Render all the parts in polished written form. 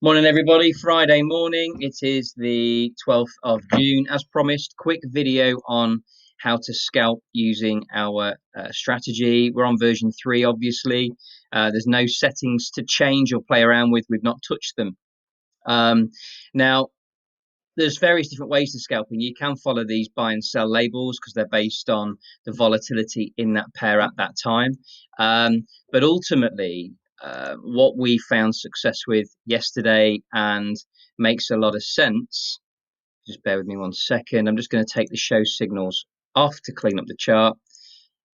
Morning, everybody. Friday morning. It is the 12th of June. As promised, quick video on how to scalp using our strategy. We're on version 3, obviously. There's no settings to change or play around with. We've not touched them. Now, there's various different ways to scalping. You can follow these buy and sell labels because they're based on the volatility in that pair at that time. But ultimately, what we found success with yesterday and makes a lot of sense. Just bear with me 1 second. I'm just going to take the show signals off to clean up the chart.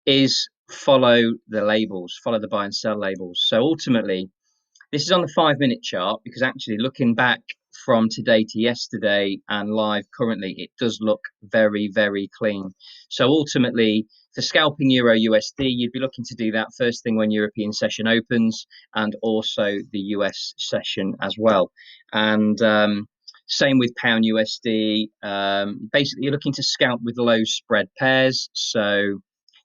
Is follow the labels, follow the buy and sell labels. So ultimately, this is on the 5-minute chart because actually looking back from today to yesterday and live currently, it does look very, very clean. So ultimately, for scalping Euro USD, you'd be looking to do that first thing when European session opens and also the US session as well. And same with pound USD. Basically, you're looking to scalp with low spread pairs. So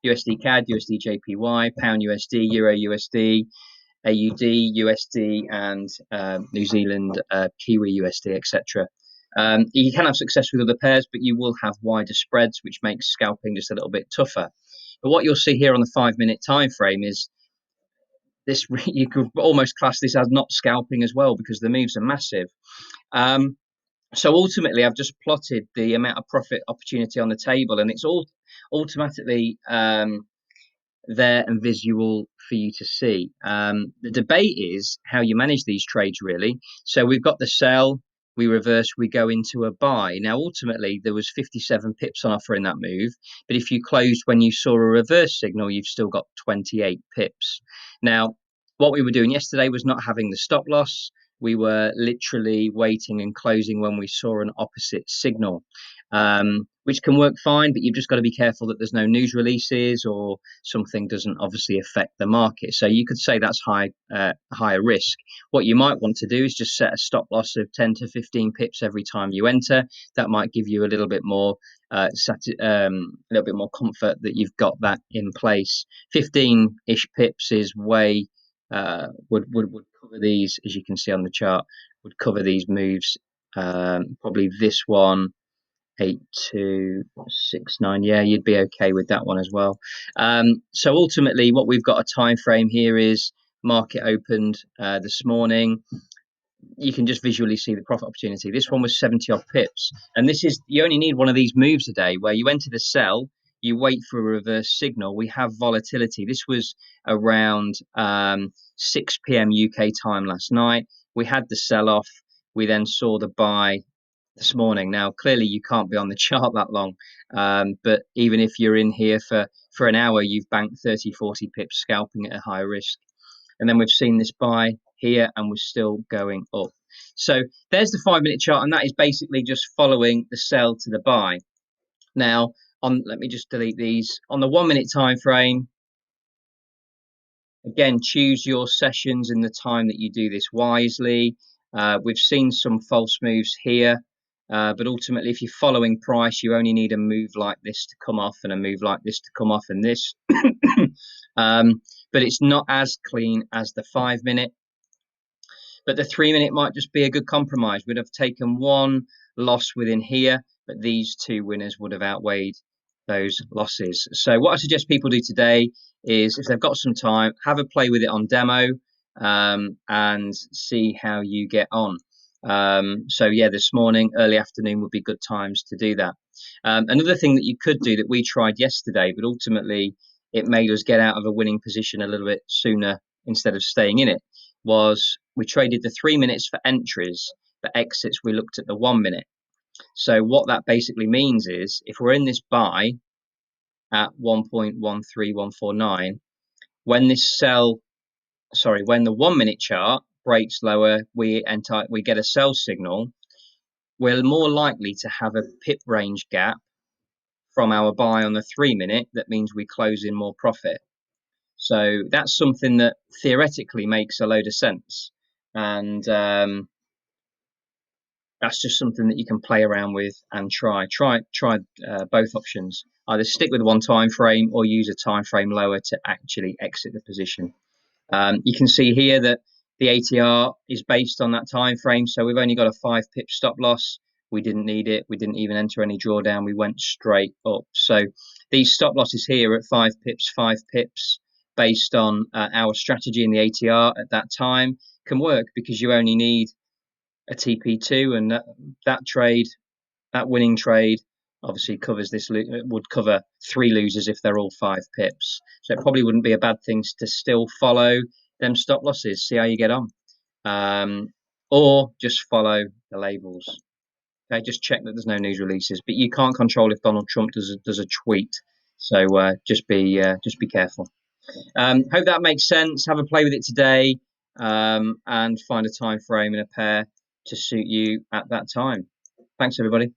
USD CAD, USD JPY, pound USD, Euro USD, AUD, USD, and New Zealand Kiwi USD, etc. You can have success with other pairs, but you will have wider spreads, which makes scalping just a little bit tougher. But what you'll see here on the 5-minute time frame is this. You could almost class this as not scalping as well because the moves are massive. So ultimately, I've just plotted the amount of profit opportunity on the table, and it's all automatically there and visual for you to see. The debate is how you manage these trades, really. So we've got the sell, we reverse, we go into a buy. Now, ultimately, there was 57 pips on offer in that move, but if you closed when you saw a reverse signal, you've still got 28 pips. Now, what we were doing yesterday was not having the stop loss. We were literally waiting and closing when we saw an opposite signal, which can work fine, but you've just got to be careful that there's no news releases or something doesn't obviously affect the market. So you could say that's higher risk. What you might want to do is just set a stop loss of 10 to 15 pips every time you enter. That might give you a little bit more comfort that you've got that in place. 15-ish pips is way would cover these, as you can see on the chart, would cover these moves. Probably this one, 8269. Yeah, you'd be okay with that one as well. So ultimately, what we've got a time frame here is market opened this morning. You can just visually see the profit opportunity. This one was 70 odd pips, and this is, you only need one of these moves a day where you enter the sell, you wait for a reverse signal. We have volatility. This was around 6 p.m. UK time last night. We had the sell off. We then saw the buy this morning. Now, clearly you can't be on the chart that long, but even if you're in here for an hour, you've banked 30, 40 pips scalping at a high risk. And then we've seen this buy here and we're still going up. So there's the 5-minute chart, and that is basically just following the sell to the buy. Now, let me just delete these. On the 1-minute time frame, again, choose your sessions and the time that you do this wisely. We've seen some false moves here. But ultimately, if you're following price, you only need a move like this to come off and a move like this to come off and this. But it's not as clean as the 5-minute. But the 3-minute might just be a good compromise. We'd have taken one loss within here, but these two winners would have outweighed those losses. So what I suggest people do today is, if they've got some time, have a play with it on demo and see how you get on. So yeah, this morning, early afternoon would be good times to do that. Another thing that you could do that we tried yesterday, but ultimately it made us get out of a winning position a little bit sooner instead of staying in it, was we traded the 3 minutes for entries, for exits we looked at the 1 minute. So what that basically means is, if we're in this buy at 1.13149, when the 1 minute chart breaks lower, we get a sell signal, we're more likely to have a pip range gap from our buy on the 3 minute. That means we close in more profit. So that's something that theoretically makes a load of sense, and that's just something that you can play around with and try both options. Either stick with one time frame or use a time frame lower to actually exit the position. You can see here that The ATR is based on that time frame, so we've only got a 5 pip stop loss. We didn't need it. We didn't even enter any drawdown. We went straight up. So these stop losses here at 5 pips, based on our strategy in the ATR at that time, can work because you only need a TP2, and that trade, that winning trade, obviously covers this, would cover 3 losers if they're all 5 pips. So it probably wouldn't be a bad thing to still follow them stop losses, see how you get on, or just follow the labels. Okay, just check that there's no news releases, but you can't control if Donald Trump does a tweet. So just be careful. Hope that makes sense. Have a play with it today, and find a time frame and a pair to suit you at that time. Thanks, everybody.